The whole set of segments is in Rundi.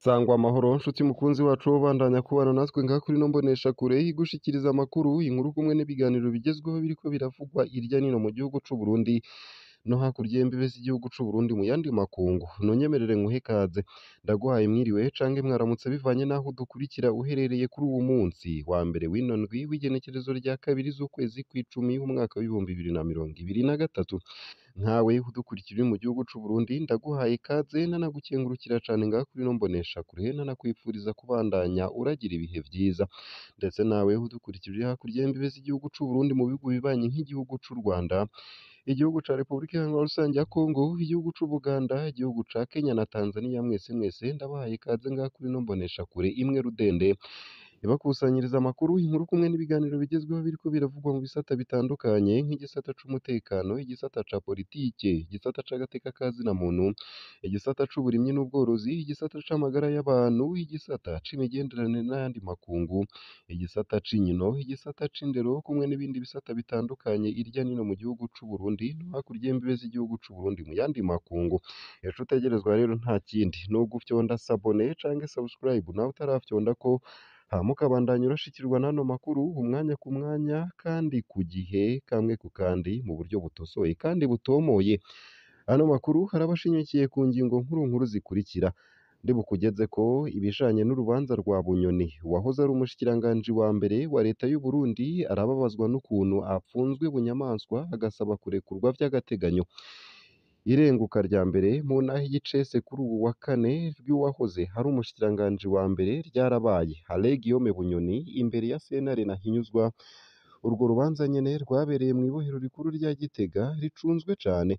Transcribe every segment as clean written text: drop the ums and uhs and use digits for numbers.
Sangwa amahoro nshuti mukunzi wacu wo bandanya kubana natwe ngaha kuri ino mboneshakure igushikiriza amakuru, inkuru kumwe n'ibiganiro bigezweho biriko biravugwa irya nino mu gihugu c'u Burundi no hakurya y'imbibe z'igihugu c'u Burundi mu yandi makungu. Nonyemerere nkuhe ikaze, ndaguhaye mwiriwe canke mwaramutse bivanye n'aho udukurikira uherereye kuri uwu munsi wa mbere w'ino ndwi w'igenekerezo rya kabiri z'ukwezi kw'icumi w'umwaka w'ibihumbi bibiri na mirongo ibiri na gatatu. Nkawe udukurikira uri mu gihugu c'u Burundi ndaguhaye ikaze nanagukengurukira cane ngaha kuri ino mboneshakure, nanakwifuriza kubandanya uragira ibihe vyiza. Ndetse nawe udukurikira uri hakurya y'imbibe z'igihugu c'u Burundi mu bihugu bibanyi nk'igihugu c'u Rwanda, igihugu ca Repubulika Iharanira Rusange ya Kongo, igihugu c'u Buganda, igihugu ca Kenya na Tanzania, mwese ndabahaye ikaze ngaha kuri ino mboneshakure imwe rudende ibakusanyiriza amakuru, inkuru kumwe n'ibiganiro bigezweho biriko biravugwa mu bisata bitandukanye nk'igisata c'umutekano, igisata ca politike, igisata c'agateka ka zina muntu, igisata c'uburimyi n'ubworozi, igisata c'amagara y'abantu, igisata c'imigenderanire n'ayandi makungu, igisata c'inkino, igisata c'indero kumwe n'ibindi bisata bitandukanye irya nino mu gihugu c'u Burundi no hakurya y'imbibe z'igihugu c'u Burundi mu yandi makungu. Ico utegerezwa rero nta kindi ni ugufyonda sabone canke subscribe nawe utarafyondako, hama ukabandanya urashikirwa n'ano makuru umwanya ku mwanya kandi ku gihe, kamwe ku kandi mu buryo butosoye kandi butomoye. Ano makuru haraba ashingiye ku ngingo nkuru zikurikira: ndibukugezeko ibijanye n'urubanza rwa Bunyoni, uwahoze ari umushikiranganji wa mbere wa leta y'u Burundi arababazwa n'ukuntu apfunzwe bunyamaswa agasaba kurekurwa vy'agateganyo. Irenguka rya mbere mu ntahe y'icese kuri ubu wa kane ry'uwahoze ari umushikiranganji wa mbere ryarabaye. Alain Guillaume Bunyoni imbere ya sentare Ntahinyuzwa. Urwo rubanza nyene rwabereye mw'ibohero rikuru rya Gitega ricunzwe cane.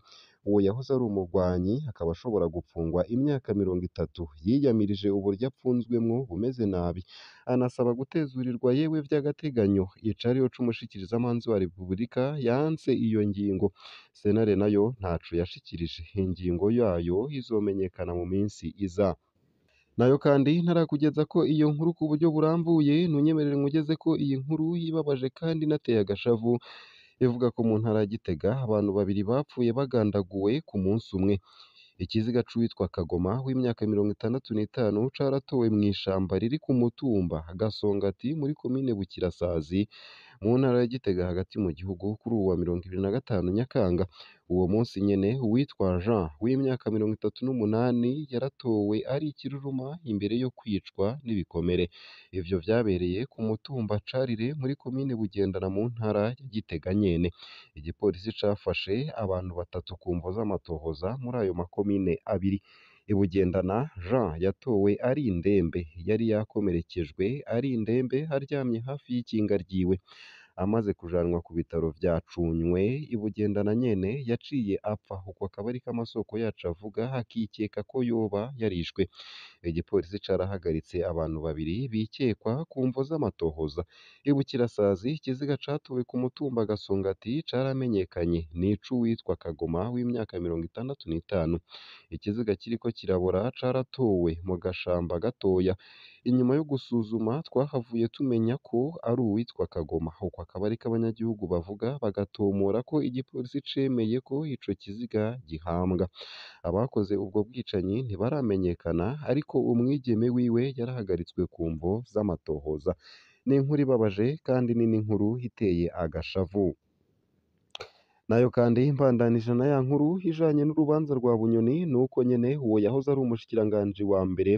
Uwo yahoze ari umugwanyi akaba ashobora gupfungwa imyaka 30. Yiyamirije uburyo apfunzwemwo bumeze nabi, anasaba gutezurirwa yewe vy'agateganyo. Icariho c'umushikirizamanza wa Repubulika yanse iyo ngingo. Sentare nayo ntaco yashikirije, ingingo yayo izomenyekana mu minsi iza. Nayo kandi ntarakugeza ko iyo nkuru ku buryo burambuye, ntunyemerere nkugeze ko iyi nkuru yibabaje kandi inateye agashavu, ivuga ko mu ntara ya Gitega abantu babiri bapfuye bagandaguwe ku munsi umwe. Ikiziga c'uwitwa Kagoma w'imyaka 65 caratowe mw'ishamba riri ku mutumba Gasongati muri komine Bukirasazi mu ntara ya Gitega hagati mu gihugu kuri uwa 25 Nyakanga. Uwo munsi nyene uwitwa Jean w'imyaka 38 yaratowe ari ikiruruma imbere yo kwicwa n'ibikomere. Ivyo vyabereye ku mutumba Carire muri komine Bugendana mu ntara ya Gitega nyene. Igipolisi cafashe abantu 3 ku mvo z'amatohoza muri ayo makomine abiri. Ibugendana Jean yatowe ari indembe, yari yakomerekejwe ari indembe aryamye hafi y'ikinga ryiwe. Amaze kujanwa ku bitaro vya Cunywe, Ibugendana nyene yaciye apfa. Uko akaba ariko amasoko yacu avuga, hakikeka ko yoba yarishwe. Igipolisi carahagaritse abantu babiri bikekwa ku mvo z'amatohoza. Ibukirasazi ikiziga catowe ku mutumba Gasongati caramenyekanye, n'ic'uwitwa Kagoma w'imyaka 65. Ikiziga kiriko kirabora caratowe mu gashamba gatoya. Inyuma yo gusuzuma twahavuye tumenya ko ari uwitwa Kagoma. Uko akaba ariko abanyagihugu bavuga, bagatomora ko igipolisi cemeye ko ico kiziga gihambwa. Abakoze ubwo bwicanyi ntibaramenyekana, ariko umwigeme wiwe yarahagaritswe ku mvo z'amatohoza. Ni inkuru ibabaje kandi ni n'inkuru iteye agashavu. Nayo kandi mbandanije na ya nkuru ijanye n'urubanza rwa Bunyoni, nuko nyene uwo yahoze ari umushikiranganji wa mbere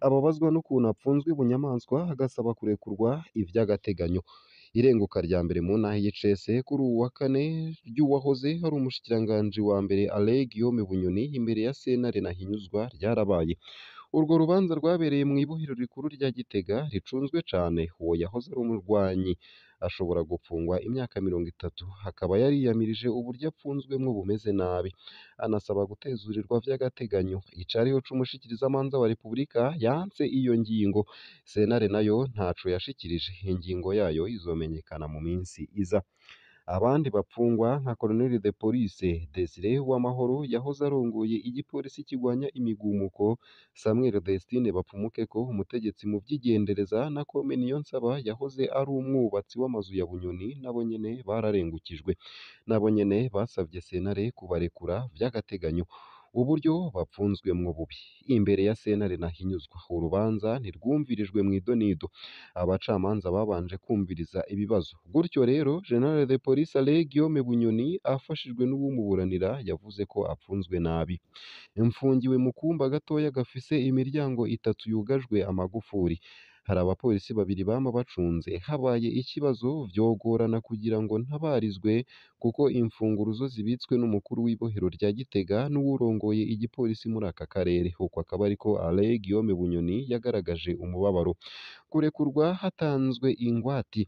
ababazwa n'ukuntu apfunzwe bunyamaswa agasaba kurekurwa ivy'agateganyo. Irenguka rya mbere mu ntahe y'icese kuri uwu wa kane ry'uwahoze ari umushikiranganji wa mbere Alain Guillaume Bunyoni imbere ya sentare Ntahinyuzwa ryarabaye. Urwo rubanza rwabereye mw'ibohero rikuru rya Gitega ricunzwe cane. Uwo yahoze ari umurwanyi ashobora gupfungwa imyaka 30. Akaba yariyamirije uburyo apfunzwemwo bumeze nabi, anasaba gutezurirwa vy'agateganyo. Icariho c'umushikirizamanza wa Repubulika yanse iyo ngingo. Sentare nayo ntaco yashikirije, ingingo yayo izomenyekana mu minsi iza. Abandi bapfungwa nka Colonel de Police Desire Uwamahoro yahoze arongoye igipolisi kigwanya imigumuko, Samuel Destine Bapfumukeko umutegetsi mu vy'igendereza, na Kome Niyonsaba yahoze ari umwubatsi w'amazu ya Bunyoni, nabo nyene bararengukijwe. Nabo nyene basavye sentare kubarekura vy'agateganyo. uburyo bapfunzwemwo bubi. Imbere ya sentare Ntahinyuzwa, urubanza ntirwumvirijwe mw'idonido. Abacamanza babanje kumviriza ibibazo. Gutyo rero, General de Police Alain Guillaume Bunyoni afashijwe n'uwumuburanira yavuze ko apfunzwe nabi. Mfungiwe mu kumba gatoya gafise imiryango itatu yugajwe amagufuri. Hari abapolisi babiri bama bacunze. Habaye ikibazo vyogorana kugira ngo ntabarizwe kuko imfunguruzo zibitswe n'umukuru w'ibohero rya Gitega n'uwurongoye igipolisi muri aka karere. Uko akaba ariko Alain Guillaume Bunyoni yagaragaje umubabaro. Kurekurwa hatanzwe ingwati.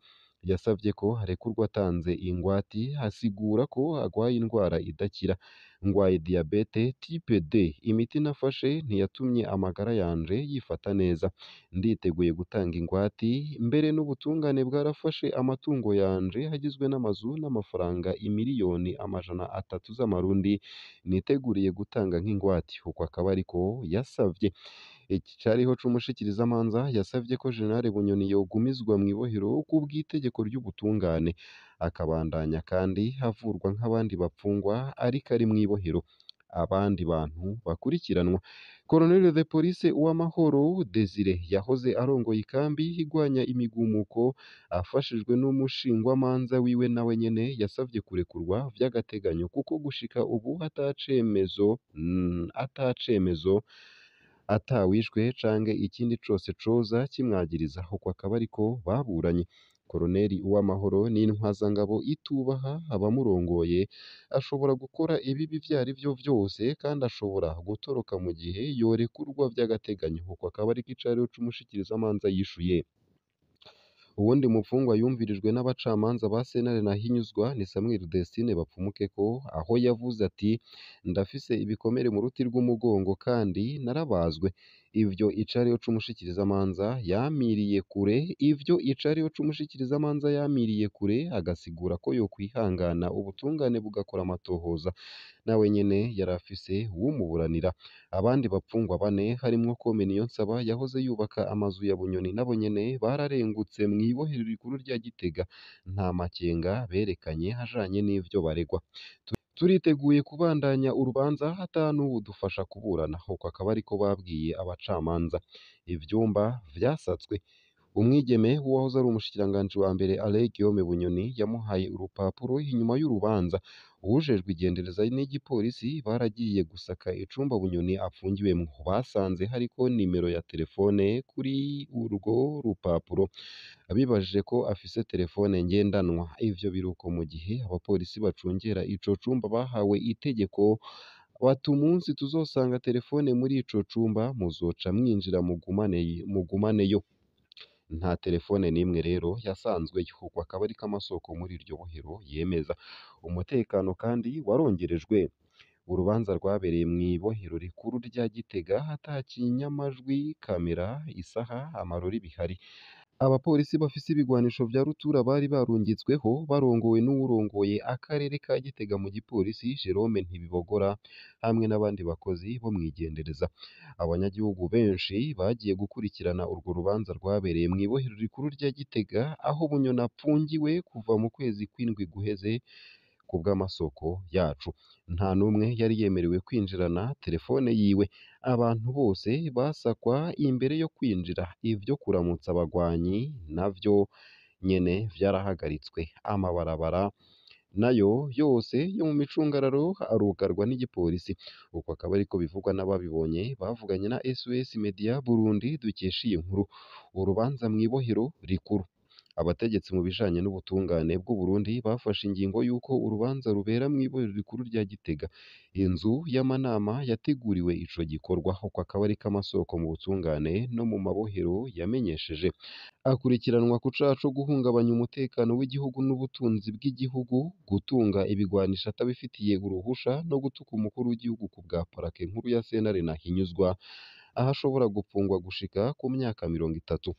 Yasavye ko harekurwa atanze ingwati, asigura ko agwaye indwara idakira. Ngwaye diabete type D. Imiti nafashe ntiyatumye amagara yanje yifata neza. Nditeguye gutanga ingwati, mbere n'ubutungane bwarafashe amatungo yanje hagizwe n'amazu n'amafaranga imiliyoni 300 z'amarundi niteguriye gutanga nk'ingwati. Uko akaba ariko yasavye. Iki cariho c'umushikirizamanza yasavye ko General Bunyoni yogumizwa mw'ibohero kubw'itegeko ry'ubutungane, akabandanya kandi havurwa nk'abandi bapfungwa ariko ari mw'ibohero. Abandi bantu bakurikiranwa. Colonel de Police Uwamahoro Desire yahoze arongoye ikambi igwanya imigumuko, afashijwe n'umushingwamanza wiwe nawe nyene yasavye kurekurwa vy'agateganyo kuko gushika ubu atacemezo atawishwe canke ikindi cose coza kimwagiriza. Uko akaba ariko baburanye. Koloneli Uwamahoro n'intwazangabo itubaha abamurongoye, ashobora gukora ibibi vyarivyo vyose kandi ashobora gutoroka mu gihe yorekurwa vy'agateganyo. Uko akaba ariko icariho c'umushikirizamanza yishuye. Uwundi mupfungwa yumvirijwe n'abacamanza ba sentare Ntahinyuzwa ni Samuel Destine Bapfumukeko, aho yavuze ati ndafise ibikomere mu ruti rw'umugongo kandi narabazwe. Ivyo icariho c'umushikirizamanza yamiriye kure, agasigura ko yokwihangana ubutungane bugakora amatohoza. Nawe nyene yarafise uwumuburanira. Abandi bapfungwa 4 harimwo Kome Niyonsaba yahoze yubaka amazu ya Bunyoni nabo nyene bararengutse mw'ibohero rikuru rya Gitega. Nta makenga berekanye hajanye n'ivyo baregwa. Turiteguye kubandanya urubanza atanuwudufasha kuburana. Uko akaba ariko babwiye abacamanza. Ivyumba vyasatswe. Umwigeme w'uwahoze ari umushikiranganji wa mbere Alain Guillaume Bunyoni yamuhaye urupapuro inyuma y'urubanza. Uwujejwe igendereza n'igipolisi baragiye gusaka icumba Bunyoni apfungiwemwo. Basanze hariko nimero ya telefone kuri urwo rupapuro. Abibajije ko afise telefone ngendanwa. Ivyo biruko mu gihe abapolisi bacungera ico cumba bahawe itegeko bati umunsi tuzosanga telefone muri ico cumba muzoca mwinjira mugumaneyo. Nta telefone n'imwe rero yasanzweyo. Uko akaba ariko amasoko muri iryo bohero yemeza. Umutekano kandi warongerejwe. Urubanza rwabereye mw'ibohero rikuru rya Gitega atakinyamajwi, kamera, isaha, amarori bihari. Abapolisi bafise ibigwanisho vya rutura bari barungitsweho barongowe n'uwurongoye akarere ka Gitega mu gipolisi Jerome Ntibibogora hamwe n'abandi bakozi bo mwigendereza. Abanyagihugu benshi bagiye gukurikirana urwo rubanza rwabereye mw'ibohero rikuru rya Gitega aho Bunyoni apfungiwe kuva mu kwezi kw'indwi guheze. Kubw'amasoko yacu, nta n'umwe yari yemerewe kwinjirana telefone yiwe. Abantu bose basakwa imbere yo kwinjira. Ivyo kuramutsa abagwanyi navyo nyene vyarahagaritswe. Amabarabara nayo yose yo mu micungararo arugarwa n'igipolisi. Uko akaba ariko bivugwa n'ababibonye bavuganye na SOS Media Burundi dukesha iyi nkuru. Urubanza mw'ibohero rikuru. Abategetsi mu bijanye n'ubutungane bw'u Burundi bafashe ingingo y'uko urubanza rubera mw'ibohero rikuru rya Gitega. Inzu y'amanama yateguriwe ico gikorwa. Uko akaba ariko amasoko mu butungane no mu mabohero yamenyesheje. Akurikiranwa ku caha co guhungabanya umutekano w'igihugu n'ubutunzi bw'igihugu, gutunga ibigwanisho atabifitiye uruhusha no gutuka umukuru w'igihugu ku bwa parake nkuru ya sentare Ntahinyuzwa, aho ashobora gupfungwa gushika ku myaka 30.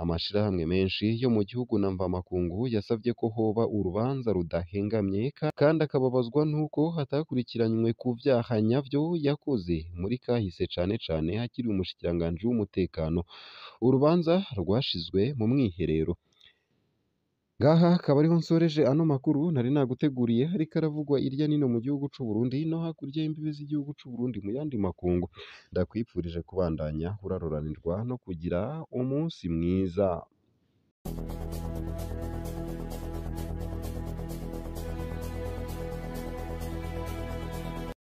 Amashirahamwe menshi yo mu gihugu na mvamakungu yasavye ko hoba urubanza rudahengamye kandi akababazwa n'uko hatakurikiranywe ku vyaha nyavyo yakoze muri kahise, cane cane hakiri umushikiranganji w'umutekano. Urubanza rwashizwe mu mwiherero. Ngaha akaba ariho nsoreje ano makuru nari naguteguriye ariko aravugwa irya nino mu gihugu c'u Burundi no hakurya y'imbibe z'igihugu c'u Burundi mu yandi makungu. Ndakwifurije kubandanya uraroranirwa no kugira umunsi mwiza.